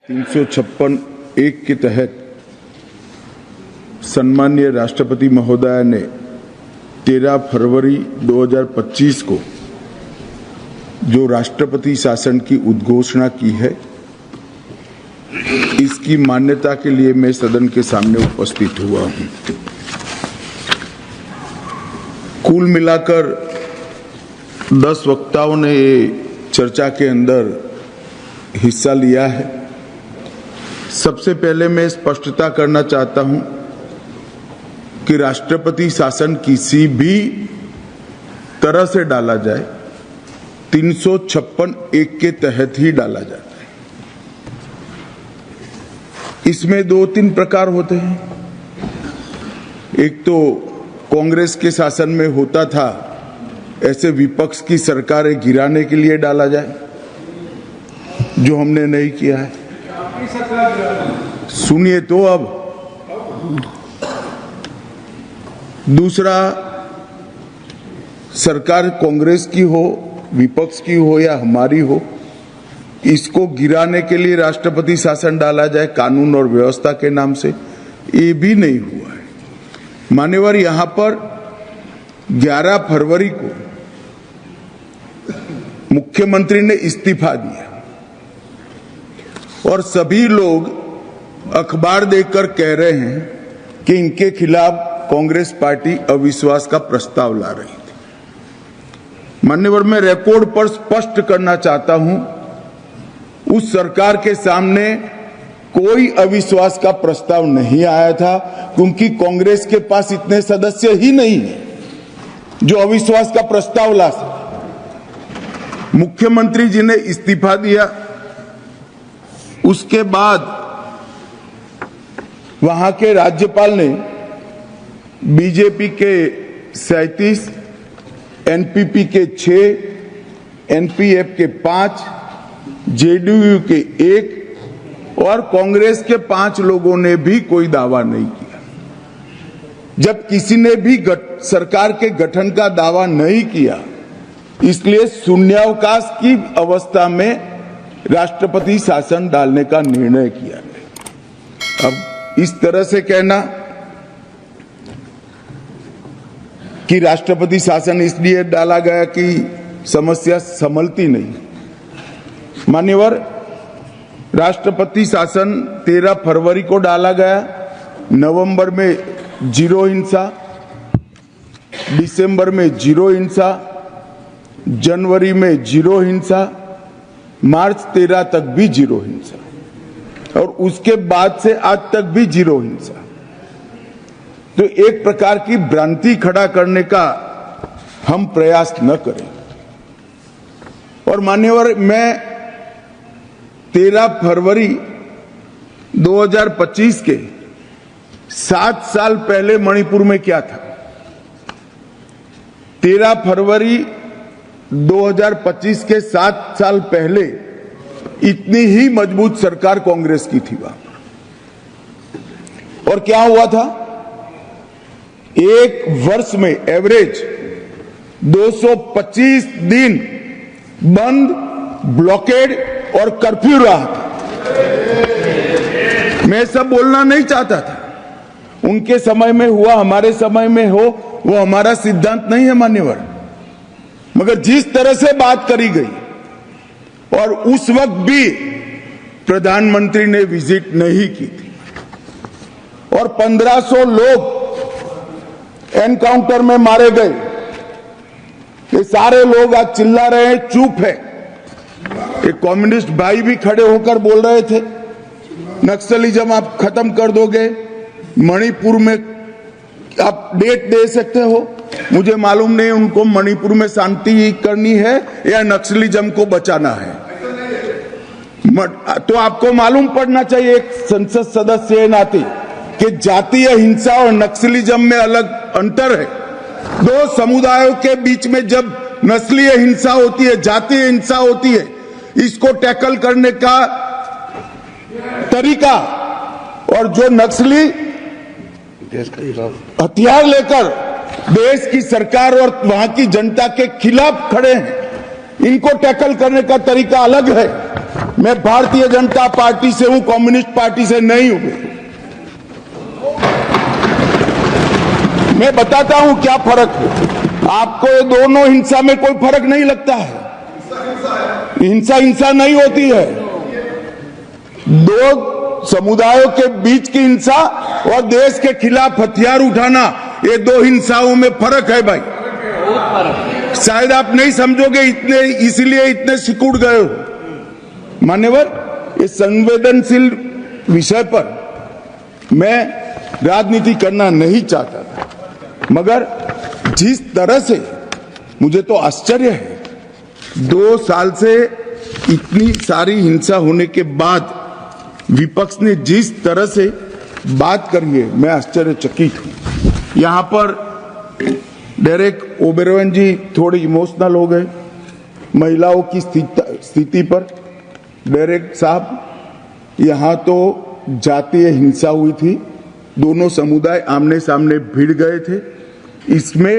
356(1) के तहत सम्माननीय राष्ट्रपति महोदय ने 13 फरवरी 2025 को जो राष्ट्रपति शासन की उद्घोषणा की है, इसकी मान्यता के लिए मैं सदन के सामने उपस्थित हुआ हूं। कुल मिलाकर 10 वक्ताओं ने ये चर्चा के अंदर हिस्सा लिया है। सबसे पहले मैं स्पष्टता करना चाहता हूं कि राष्ट्रपति शासन किसी भी तरह से डाला जाए 356(1) के तहत ही डाला जाता है। इसमें 2-3 प्रकार होते हैं। एक तो कांग्रेस के शासन में होता था, ऐसे विपक्ष की सरकारें गिराने के लिए डाला जाए, जो हमने नहीं किया है। सुनिए तो अब दूसरा, सरकार कांग्रेस की हो, विपक्ष की हो या हमारी हो, इसको गिराने के लिए राष्ट्रपति शासन डाला जाए कानून और व्यवस्था के नाम से, ये भी नहीं हुआ है। मान्यवर, यहां पर 11 फरवरी को मुख्यमंत्री ने इस्तीफा दिया और सभी लोग अखबार देखकर कह रहे हैं कि इनके खिलाफ कांग्रेस पार्टी अविश्वास का प्रस्ताव ला रही थी। मान्यवर, मैं रिकॉर्ड पर स्पष्ट करना चाहता हूं, उस सरकार के सामने कोई अविश्वास का प्रस्ताव नहीं आया था, क्योंकि कांग्रेस के पास इतने सदस्य ही नहीं है जो अविश्वास का प्रस्ताव ला सके। मुख्यमंत्री जी ने इस्तीफा दिया, उसके बाद वहां के राज्यपाल ने बीजेपी के 37, एनपीपी के 6, एनपीएफ के 5, जेडीयू के 1 और कांग्रेस के 5 लोगों ने भी कोई दावा नहीं किया। जब किसी ने भी सरकार के गठन का दावा नहीं किया, इसलिए शून्यावकाश की अवस्था में राष्ट्रपति शासन डालने का निर्णय किया गया। अब इस तरह से कहना कि राष्ट्रपति शासन इसलिए डाला गया कि समस्या संभलती नहीं। मान्यवर, राष्ट्रपति शासन 13 फरवरी को डाला गया। नवंबर में 0 हिंसा, दिसंबर में 0 हिंसा, जनवरी में 0 हिंसा, मार्च 13 तक भी 0 हिंसा और उसके बाद से आज तक भी 0 हिंसा। तो एक प्रकार की भ्रांति खड़ा करने का हम प्रयास न करें। और मान्यवर, मैं 13 फरवरी 2025 के 7 साल पहले मणिपुर में क्या था। 13 फरवरी 2025 के 7 साल पहले इतनी ही मजबूत सरकार कांग्रेस की थी वहां पर। और क्या हुआ था, एक वर्ष में एवरेज 225 दिन बंद, ब्लॉकेड और कर्फ्यू रहा था। मैं सब बोलना नहीं चाहता था, उनके समय में हुआ, हमारे समय में हो, वो हमारा सिद्धांत नहीं है मान्यवर। मगर जिस तरह से बात करी गई और उस वक्त भी प्रधानमंत्री ने विजिट नहीं की थी और 1500 लोग एनकाउंटर में मारे गए, ये सारे लोग आज चिल्ला रहे हैं, चुप है। एक कम्युनिस्ट भाई भी खड़े होकर बोल रहे थे, नक्सलिज्म आप खत्म कर दोगे, मणिपुर में आप डेट दे सकते हो। मुझे मालूम नहीं उनको मणिपुर में शांति करनी है या नक्सलिज्म को बचाना है। तो आपको मालूम पड़ना चाहिए एक संसद सदस्य के नाते कि जातीय हिंसा और नक्सलिज्म में अलग अंतर है। दो समुदायों के बीच में जब नस्लीय हिंसा होती है, जातीय हिंसा होती है, इसको टैकल करने का तरीका, और जो नक्सली हथियार लेकर देश की सरकार और वहां की जनता के खिलाफ खड़े हैं, इनको टैकल करने का तरीका अलग है। मैं भारतीय जनता पार्टी से हूं, कम्युनिस्ट पार्टी से नहीं हूं। मैं बताता हूं क्या फर्क है। आपको ये दोनों हिंसा में कोई फर्क नहीं लगता है। हिंसा हिंसा नहीं होती है। दो समुदायों के बीच की हिंसा और देश के खिलाफ हथियार उठाना, ये दो हिंसाओं में फर्क है भाई। शायद आप नहीं समझोगे, इसलिए इतने सिकुड़ गए हो। मान्यवर, इस संवेदनशील विषय पर मैं राजनीति करना नहीं चाहता था, मगर जिस तरह से मुझे तो आश्चर्य है, 2 साल से इतनी सारी हिंसा होने के बाद विपक्ष ने जिस तरह से बात करी है, मैं आश्चर्यचकित हूं। यहां पर डेरेक ओबेरॉय जी थोड़े इमोशनल हो गए महिलाओं की स्थिति पर। डेरेक साहब, यहां तो जातीय हिंसा हुई थी, दोनों समुदाय आमने सामने भिड़ गए थे। इसमें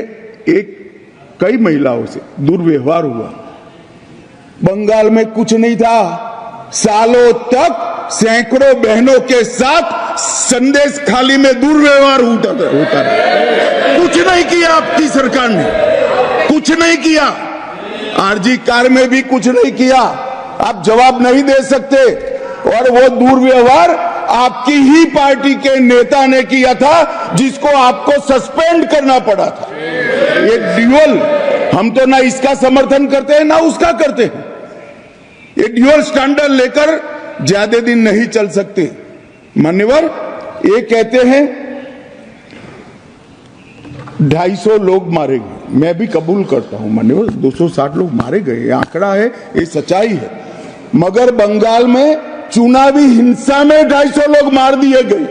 कई महिलाओं से दुर्व्यवहार हुआ। बंगाल में कुछ नहीं था, सालों तक सैकड़ों बहनों के साथ संदेश खाली में दुर्व्यवहार होता रहा। कुछ नहीं किया आपकी सरकार ने, कुछ नहीं किया। आरजी कार में भी कुछ नहीं किया। आप जवाब नहीं दे सकते। और वो दुर्व्यवहार आपकी ही पार्टी के नेता ने किया था, जिसको आपको सस्पेंड करना पड़ा था। ये ड्यूअल, हम तो ना इसका समर्थन करते हैं ना उसका करते हैं। ये ड्यूअल स्टैंडर्ड लेकर ज्यादा दिन नहीं चल सकते। मान्यवर, ये कहते हैं 250 लोग मारे गए। मैं भी कबूल करता हूं मान्यवर, 260 लोग मारे गए, ये आंकड़ा है, ये सच्चाई है। मगर बंगाल में चुनावी हिंसा में 250 लोग मार दिए गए।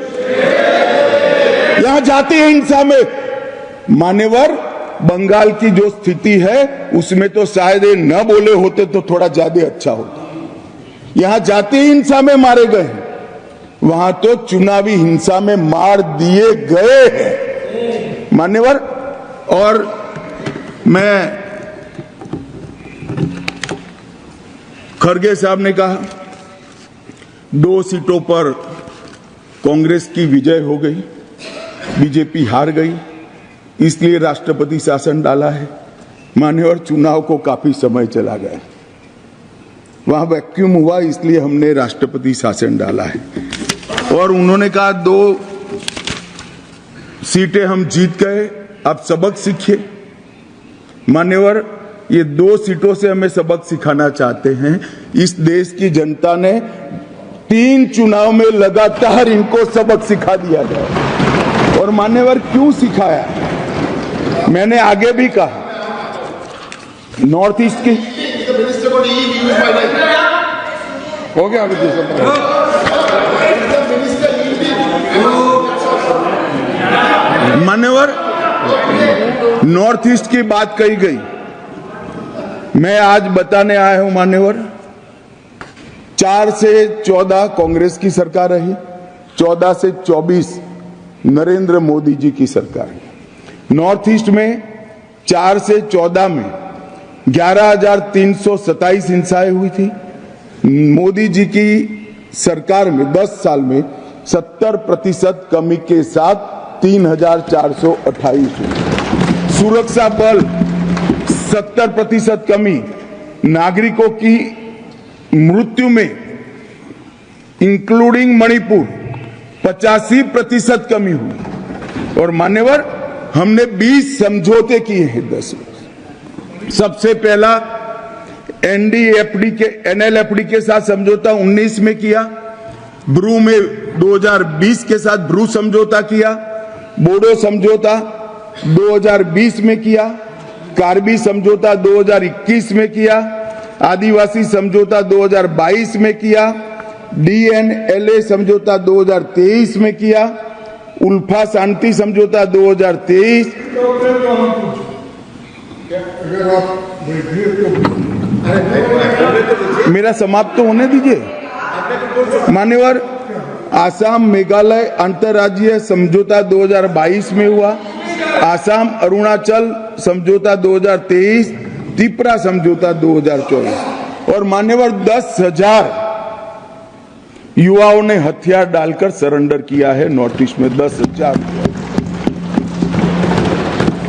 यहां जातीय हिंसा में मान्यवर, बंगाल की जो स्थिति है उसमें तो शायद ये न बोले होते तो थोड़ा ज्यादा अच्छा होता। यहां जातीय हिंसा में मारे गए हैं, वहां तो चुनावी हिंसा में मार दिए गए हैं मान्यवर। और मैं, खड़गे साहब ने कहा 2 सीटों पर कांग्रेस की विजय हो गई, बीजेपी हार गई, इसलिए राष्ट्रपति शासन डाला है। मान्यवर, चुनाव को काफी समय चला गया, वहां वैक्यूम हुआ, इसलिए हमने राष्ट्रपति शासन डाला है। और उन्होंने कहा 2 सीटें हम जीत गए, अब सबक सीखिए। मान्यवर, ये 2 सीटों से हमें सबक सिखाना चाहते हैं। इस देश की जनता ने 3 चुनाव में लगातार इनको सबक सिखा दिया गया। और मान्यवर, क्यों सिखाया, मैंने आगे भी कहा, नॉर्थ ईस्ट की हो गया अभी मान्यवर, नॉर्थ ईस्ट की बात कही गई। मैं आज बताने आया हूं मान्यवर, 4 से 14 कांग्रेस की सरकार रही, 14 से 24 नरेंद्र मोदी जी की सरकार है। नॉर्थ ईस्ट में 4 से 14 में 11,327 हिंसाएं हुई थी। मोदी जी की सरकार में 10 साल में 70% कमी के साथ 3,428 हुई। सुरक्षा बल 70% कमी, नागरिकों की मृत्यु में इंक्लूडिंग मणिपुर 85% कमी हुई। और मान्यवर, हमने 20 समझौते किए हैं 10 में। सबसे पहला एनएलएफडी के साथ समझौता 19 में किया, ब्रू में 2020 के साथ ब्रू समझौता किया, बोडो समझौता 2020 में किया, कार्बी समझौता 2021 में किया, आदिवासी समझौता 2022 में किया, डीएनएलए समझौता 2023 में किया, उल्फा शांति समझौता 2023। मेरा समाप्त तो होने दीजिए मान्यवर। आसाम मेघालय अंतर्राज्यीय समझौता 2022 में हुआ, आसाम अरुणाचल समझौता 2023, त्रिपुरा समझौता 2024। और मान्यवर, 10,000 युवाओं ने हथियार डालकर सरेंडर किया है नॉर्थ ईस्ट में 10,000।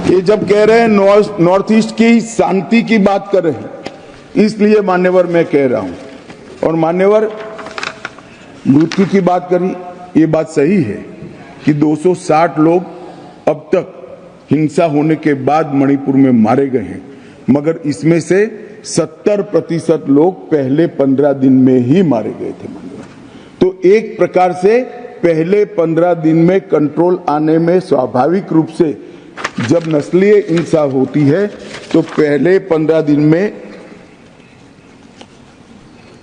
ये जब कह रहे हैं नॉर्थ ईस्ट की शांति की बात कर रहे हैं, इसलिए मान्यवर मैं कह रहा हूं। और मान्यवर मृत्यु की बात करी, ये बात सही है कि 260 लोग अब तक हिंसा होने के बाद मणिपुर में मारे गए हैं, मगर इसमें से 70% लोग पहले 15 दिन में ही मारे गए थे। तो एक प्रकार से पहले 15 दिन में कंट्रोल आने में स्वाभाविक रूप से जब नस्लीय हिंसा होती है तो पहले 15 दिन में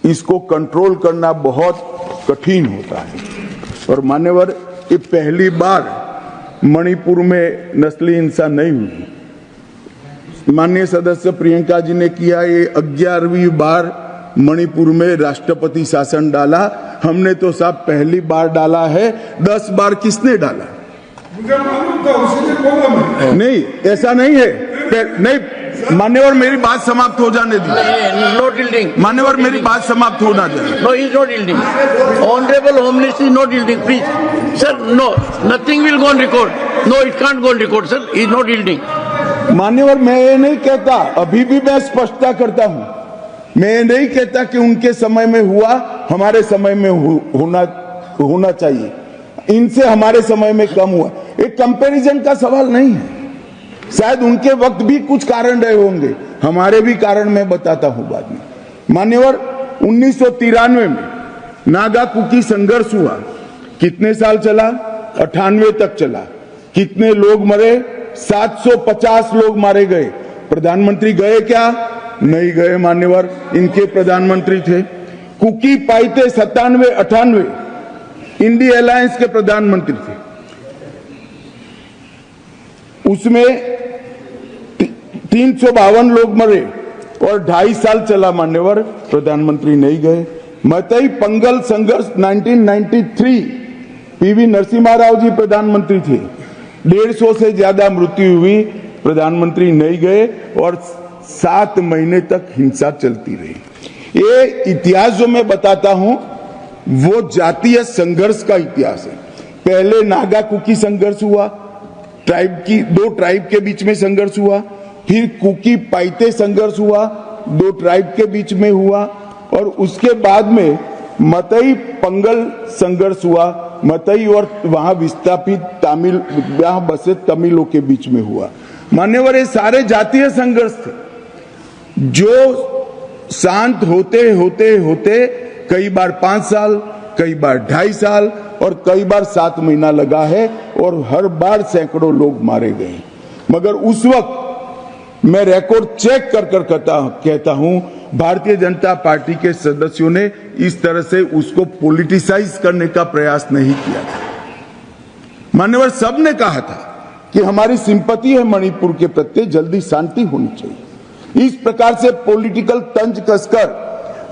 इसको कंट्रोल करना बहुत कठिन होता है। और मान्यवर, ये पहली बार मणिपुर में नस्लीय हिंसा नहीं हुई। माननीय सदस्य प्रियंका जी ने किया, ये 11वीं बार मणिपुर में राष्ट्रपति शासन डाला। हमने तो साहब पहली बार डाला है, 10 बार किसने डाला? मुझे मालूम था, उसी बोला मैं। नहीं, ऐसा नहीं है। नहीं मान्यवर, मेरी बात समाप्त हो जाने दी। No yielding. मान्यवर, मेरी बात समाप्त होना चाहिए। No, he is not yielding. Honorable Home Minister is not yielding. Please, sir. No, nothing will go on record. No, it can't go on record, sir. He is not yielding. मान्यवर, मैं ये नहीं कहता, अभी भी मैं स्पष्टता करता हूं, मैं ये नहीं कहता कि उनके समय में हुआ, हमारे समय में होना चाहिए, इनसे हमारे समय में कम हुआ। एक कंपैरिजन का सवाल नहीं है। शायद उनके वक्त भी कुछ कारण रहे होंगे, हमारे भी कारण मैं बताता हूं बाद में। मान्यवर, 1993 में नागा कुकी संघर्ष हुआ, कितने साल चला? 98 तक चला। कितने लोग मरे? 750 लोग मारे गए। प्रधानमंत्री गए क्या? नहीं गए मान्यवर, इनके प्रधानमंत्री थे। कुकी पाइते 97-98 इंडी अलायंस के प्रधानमंत्री थे। उसमें 352 लोग मरे और 2.5 साल चला मान्यवर, प्रधानमंत्री नहीं गए। मतई पंगल संघर्ष 1993, पीवी नरसिम्हा राव जी प्रधानमंत्री थे, 150 से ज्यादा मृत्यु हुई, प्रधानमंत्री नहीं गए और 7 महीने तक हिंसा चलती रही। ये इतिहास जो मैं बताता हूं वो जातीय संघर्ष का इतिहास है। पहले नागा कुकी संघर्ष हुआ, दो ट्राइब के बीच में संघर्ष हुआ, फिर कुकी पाइते संघर्ष हुआ, 2 ट्राइब के बीच में हुआ, और उसके बाद में मतई पंगल संघर्ष हुआ, मतई और वहां विस्थापित तमिल, वहां बसे तमिलों के बीच में हुआ। मान्यवर, ये सारे जातीय संघर्ष थे जो शांत होते होते होते कई बार 5 साल, कई बार 2.5 साल और कई बार 7 महीना लगा है, और हर बार सैकड़ों लोग मारे गए। मगर उस वक्त मैं रिकॉर्ड चेक कर कहता हूं, भारतीय जनता पार्टी के सदस्यों ने इस तरह से उसको पॉलिटिसाइज करने का प्रयास नहीं किया था। मान्यवर, सबने कहा था कि हमारी सिंपैथी है मणिपुर के प्रति, जल्दी शांति होनी चाहिए। इस प्रकार से पॉलिटिकल तंज कसकर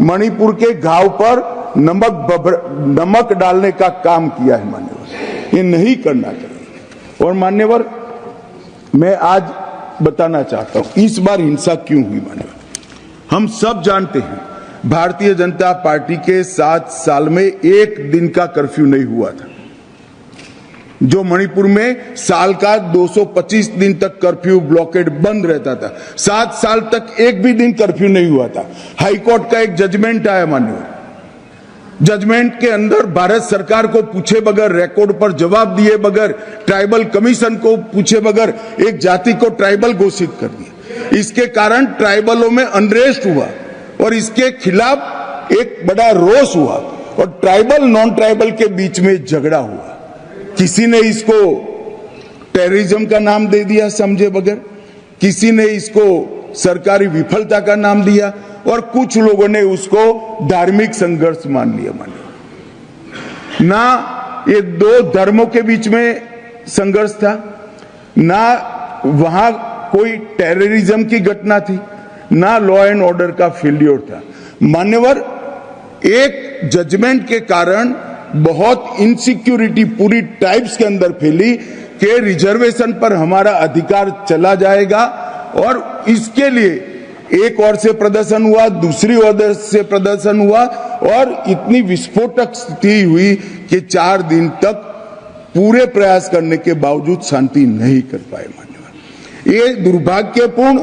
मणिपुर के घाव पर नमक डालने का काम किया है मान्यवर, ये नहीं करना चाहिए। और मान्यवर, मैं आज बताना चाहता हूं इस बार हिंसा क्यों हुई। मान्यवर, हम सब जानते हैं भारतीय जनता पार्टी के 7 साल में 1 दिन का कर्फ्यू नहीं हुआ था। जो मणिपुर में साल का 225 दिन तक कर्फ्यू ब्लॉकेड बंद रहता था, 7 साल तक एक भी दिन कर्फ्यू नहीं हुआ था। हाई कोर्ट का एक जजमेंट आया मान्यवर, जजमेंट के अंदर भारत सरकार को पूछे बगैर, रिकॉर्ड पर जवाब दिए बगैर, ट्राइबल कमीशन को पूछे बगैर एक जाति को ट्राइबल घोषित कर दिया। इसके कारण ट्राइबलों में अनरेस्ट हुआ और इसके खिलाफ एक बड़ा रोष हुआ और ट्राइबल नॉन ट्राइबल के बीच में झगड़ा हुआ। किसी ने इसको टेररिज्म का नाम दे दिया समझे बगैर, किसी ने इसको सरकारी विफलता का नाम दिया और कुछ लोगों ने उसको धार्मिक संघर्ष मान लिया। ना ये 2 धर्मों के बीच में संघर्ष था, ना वहां कोई टेररिज्म की घटना थी, ना लॉ एंड ऑर्डर का फेल्योर था। मान्यवर, एक जजमेंट के कारण बहुत इनसिक्योरिटी पूरी ट्राइब्स के अंदर फैली कि रिजर्वेशन पर हमारा अधिकार चला जाएगा, और इसके लिए एक ओर से प्रदर्शन हुआ, दूसरी ओर से प्रदर्शन हुआ और इतनी विस्फोटक स्थिति हुई कि 4 दिन तक पूरे प्रयास करने के बावजूद शांति नहीं कर पाए। मान्यवर, ये दुर्भाग्यपूर्ण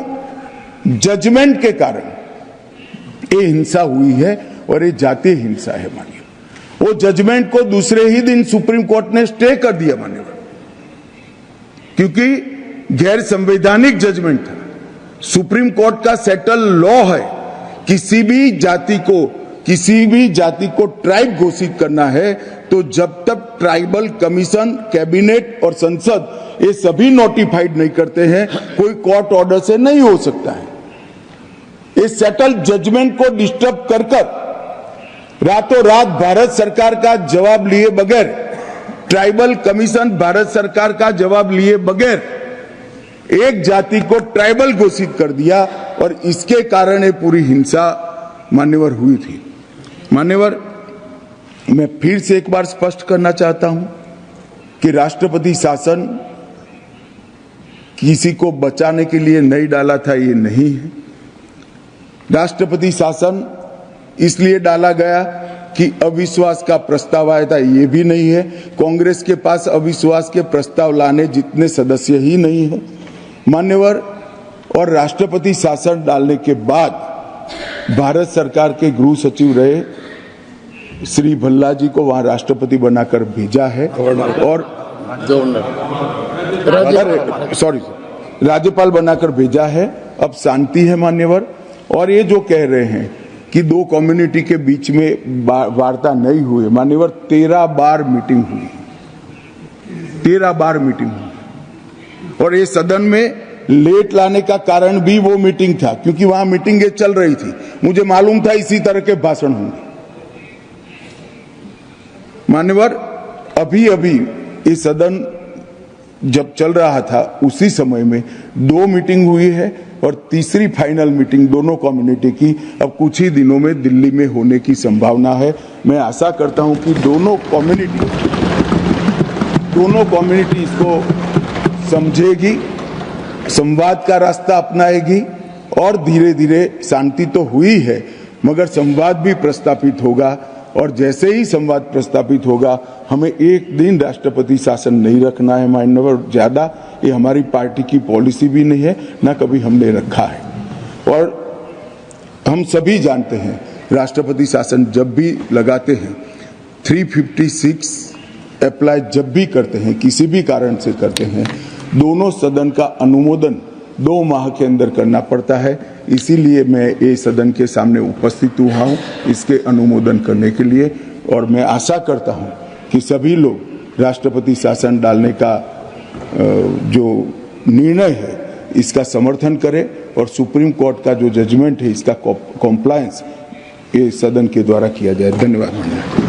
जजमेंट के कारण ये हिंसा हुई है और ये जातीय हिंसा है। मान्यवर, वो जजमेंट को दूसरे ही दिन सुप्रीम कोर्ट ने स्टे कर दिया। मान्यवर, क्योंकि गैर संवैधानिक जजमेंट था। सुप्रीम कोर्ट का सेटल लॉ है, किसी भी जाति को ट्राइब घोषित करना है तो जब तक ट्राइबल कमीशन, कैबिनेट और संसद ये सभी नोटिफाइड नहीं करते हैं, कोई कोर्ट ऑर्डर से नहीं हो सकता है। इस सेटल जजमेंट को डिस्टर्ब कर रातों रात भारत सरकार का जवाब लिए बगैर, ट्राइबल कमीशन भारत सरकार का जवाब लिए बगैर एक जाति को ट्राइबल घोषित कर दिया और इसके कारण ये पूरी हिंसा मान्यवर हुई थी। मान्यवर, मैं फिर से एक बार स्पष्ट करना चाहता हूं कि राष्ट्रपति शासन किसी को बचाने के लिए नहीं डाला था, ये नहीं है। राष्ट्रपति शासन इसलिए डाला गया कि अविश्वास का प्रस्ताव आया था, ये भी नहीं है। कांग्रेस के पास अविश्वास के प्रस्ताव लाने जितने सदस्य ही नहीं है। मान्यवर, और राष्ट्रपति शासन डालने के बाद भारत सरकार के गृह सचिव रहे श्री भल्ला जी को वहां राष्ट्रपति बनाकर भेजा है और राज्यपाल बनाकर भेजा है। अब शांति है। मान्यवर, और ये जो कह रहे हैं कि 2 कम्युनिटी के बीच में वार्ता नहीं हुई, मान्यवर 13 बार मीटिंग हुई, 13 बार मीटिंग हुई। और ये सदन में लेट लाने का कारण भी वो मीटिंग था, क्योंकि वहां मीटिंग ये चल रही थी। मुझे मालूम था इसी तरह के भाषण होंगे। मान्यवर, अभी ये सदन जब चल रहा था उसी समय में 2 मीटिंग हुई है और तीसरी फाइनल मीटिंग दोनों कम्युनिटी की अब कुछ ही दिनों में दिल्ली में होने की संभावना है। मैं आशा करता हूं कि दोनों कम्युनिटी इसको समझेगी, संवाद का रास्ता अपनाएगी और धीरे धीरे शांति तो हुई है मगर संवाद भी प्रस्तापित होगा। और जैसे ही संवाद प्रस्तापित होगा, हमें एक दिन राष्ट्रपति शासन नहीं रखना है। मान्यवर, ज्यादा ये हमारी पार्टी की पॉलिसी भी नहीं है, ना कभी हमने रखा है। और हम सभी जानते हैं राष्ट्रपति शासन जब भी लगाते हैं 356 अप्लाई जब भी करते हैं, किसी भी कारण से करते हैं, दोनों सदन का अनुमोदन 2 माह के अंदर करना पड़ता है। इसीलिए मैं ये सदन के सामने उपस्थित हुआ हूँ इसके अनुमोदन करने के लिए। और मैं आशा करता हूँ कि सभी लोग राष्ट्रपति शासन डालने का जो निर्णय है इसका समर्थन करें और सुप्रीम कोर्ट का जो जजमेंट है इसका कॉम्प्लायंस ये सदन के द्वारा किया जाए। धन्यवाद।